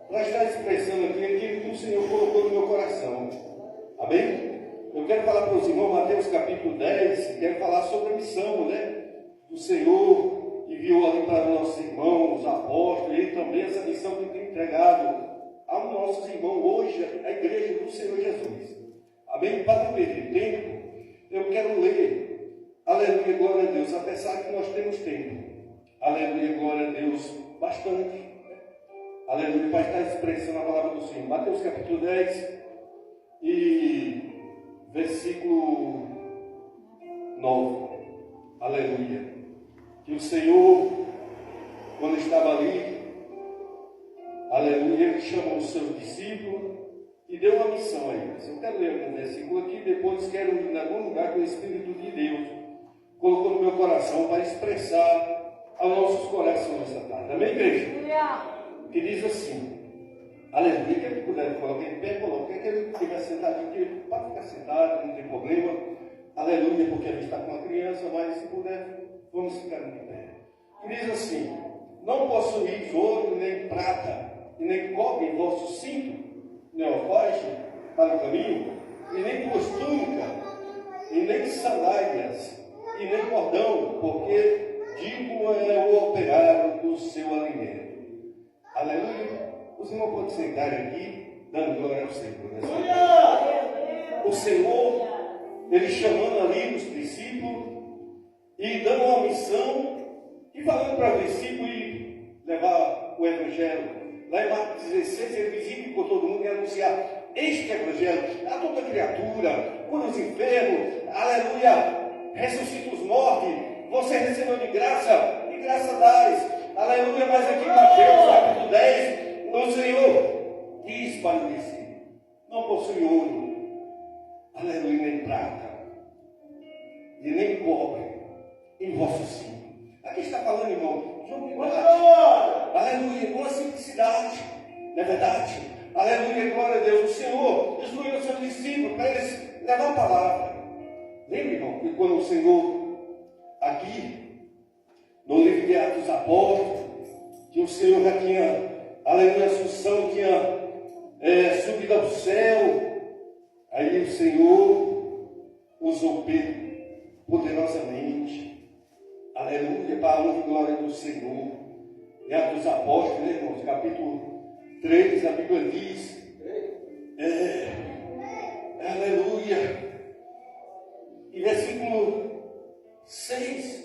para estar expressando aqui aquilo que o Senhor colocou no meu coração. Amém? Eu quero falar para os irmãos, Mateus capítulo 10, quero falar sobre a missão, do Senhor, que enviou ali para os nossos irmãos, os apóstolos, e também essa missão que tem entregado aos nossos irmãos hoje, a igreja do Senhor Jesus. Amém? Para não perder tempo, eu quero ler, aleluia, glória a Deus, apesar que nós temos tempo, aleluia, glória a Deus, bastante, aleluia, para estar expressando a palavra do Senhor. Mateus capítulo 10 e versículo 9, aleluia, que o Senhor, quando estava ali, aleluia, ele chamou os seus discípulos e deu uma missão a eles. Eu quero ler um versículo aqui, depois quero ir em algum lugar que o Espírito de Deus colocou no meu coração para expressar aos nossos corações esta tarde. Amém, igreja? Que diz assim, aleluia, que ele puder colocar em pé, coloque, que ele estiver sentado aqui, pode ficar sentado, não tem problema, aleluia, porque a gente está com uma criança, mas se puder, vamos ficar em pé. Que diz assim, não possuís ouro nem prata, e nem cobre em vosso cinto, nem alforje para o caminho, e nem duas túnicas, e nem sandálias, e nem cordão, porque digo é o operário do seu alimento. Aleluia. Os irmãos podem sentar aqui, dando glória ao Senhor. O Senhor, ele chamando ali os discípulos, e dando uma missão, e falando para os discípulos ir levar o Evangelho. Lá em Marcos 16, ele visita por todo mundo e anunciar este Evangelho a toda criatura, cura os enfermos, aleluia, ressuscita os mortos, você recebeu de graça dás, aleluia. Mas aqui em Mateus capítulo 10, o Senhor diz para o discípulo, não possui ouro, aleluia, nem prata, e nem cobre em vosso cinto. Aqui está falando, irmão, de humildade, aleluia, com a simplicidade, não é verdade? Aleluia, glória a Deus. O Senhor instruiu os seus discípulos para eles levar a palavra. Lembra, irmão, que quando o Senhor, aqui, no livro de Atos dos Apóstolos, que o Senhor já tinha, aleluia, a Assunção, tinha subido ao céu, aí o Senhor usou Pedro poderosamente, aleluia, para a honra e glória do Senhor. Em Atos dos Apóstolos, né, irmãos, capítulo 3, a Bíblia diz, aleluia, e versículo 6,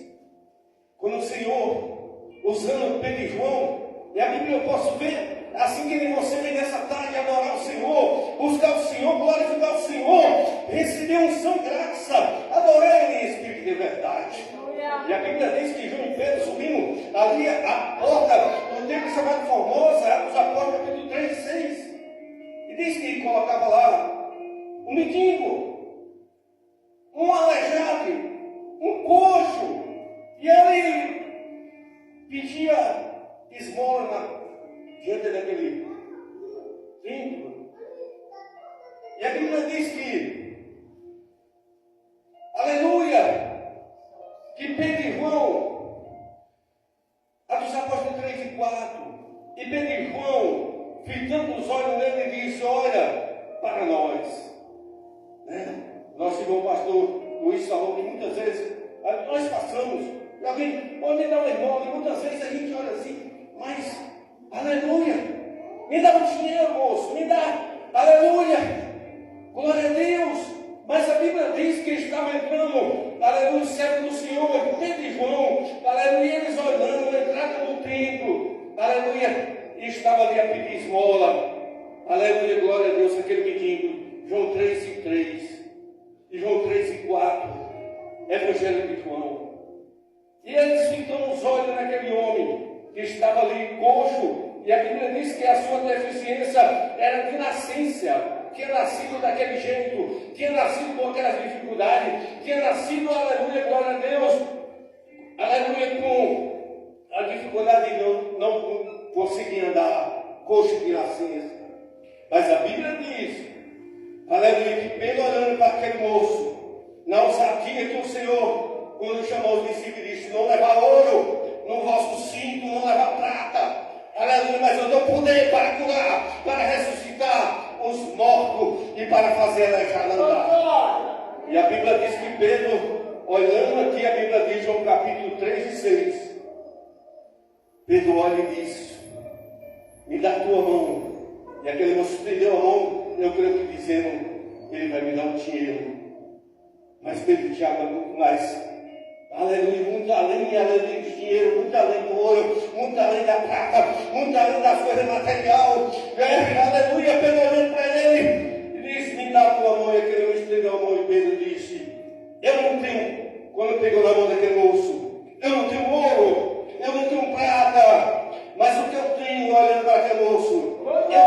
quando o Senhor, usando Pedro e João, e a Bíblia eu posso ver, assim que você vem nessa tarde adorar o Senhor, buscar o Senhor, glorificar o Senhor, receber unção e graça, adorar Ele em espírito de verdade. E a Bíblia diz que João e Pedro subindo ali a porta do templo chamado Formosa, Atos dos Apóstolos, capítulo 3 e 6, e diz que colocava lá um mendigo, um aleijado, um coxo, e ele pedia esmola diante daquele templo. E a Bíblia diz que, aleluia, que Pedro e João, Atos dos Apóstolos 3 e 4, e Pedro e João, fitando os olhos nele, disse, olha para nós. Nosso irmão pastor Luiz falou que muitas vezes nós passamos, alguém pode dar uma esmola, e muitas vezes a gente olha assim, mas, aleluia, me dá um dinheiro, moço, me dá, aleluia, glória a Deus. Mas a Bíblia diz que estava entrando, aleluia, o servo do Senhor, Pedro e João, aleluia, eles olhando a entrada do templo, aleluia, e estava ali a pedir esmola, aleluia, glória a Deus, aquele menino, João 3 e 3, e João 3 e 4, Evangelho de João. E eles fitam os olhos naquele homem que estava ali coxo, e a Bíblia diz que a sua deficiência era de nascença, tinha nascido daquele jeito, tinha nascido com aquelas dificuldades, tinha nascido, aleluia, glória a Deus, aleluia, com a dificuldade de não conseguir andar, coxo de nascença. Mas a Bíblia diz, aleluia, que Pedro olhando para aquele moço, na ousadia que o Senhor, quando chamou os discípulos, disse, não levar ouro no vosso cinto, não levar prata, aleluia, mas eu dou poder para curar. para fazer aleijado andar. E a Bíblia diz que Pedro, olhando aqui, a Bíblia diz, João capítulo 3 e 6, Pedro olha e diz: me dá a tua mão. E aquele moço estendeu a mão, eu creio que dizendo: ele vai me dar um dinheiro. Mas Pedro e Tiago é muito mais, aleluia, muito além, aleluia, do dinheiro, muito além do ouro, muito além da prata, muito além das coisas materiais. Aleluia, Pedro olhando para ele e disse: me dá a tua mão. E aquele moço estendeu a mão e Pedro disse: eu não tenho, quando pegou na mão daquele moço, eu não tenho ouro, eu não tenho prata, mas o que eu tenho, olhando para aquele moço, eu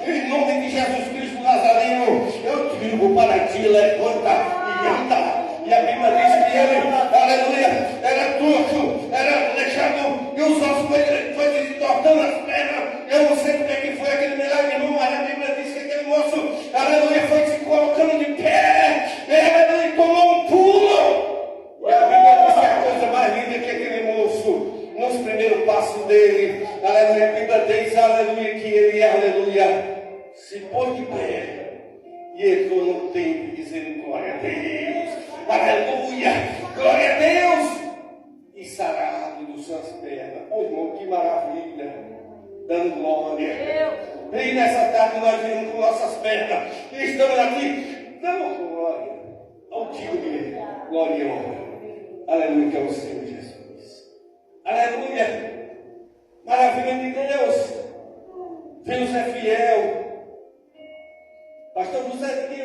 digo, em nome de Jesus Cristo Nazareno, eu digo para ti, levanta e anda. E a Bíblia diz que ele, aleluia, era torto, era aleijado, e os ossos foi desentortando as pernas. Eu não sei como é que foi aquele milagre, não, mas a Bíblia diz que aquele moço, aleluia, foi se colocando de pé, aleluia, tomou um pulo. E a Bíblia diz que a coisa mais linda é que aquele moço, nos primeiros passos dele, aleluia, a Bíblia diz, aleluia, que ele, aleluia, se pôs de pé e entrou no templo dizendo: glória a Deus, aleluia, glória a Deus, e sarado dos suas pernas. Oh, irmão, que maravilha, dando glória. E nessa tarde nós viemos com nossas pernas e estamos aqui dando glória ao Tio dele, glória e honra, aleluia, que é o Senhor Jesus. Aleluia, maravilha de Deus. Deus é fiel. Pastor José, que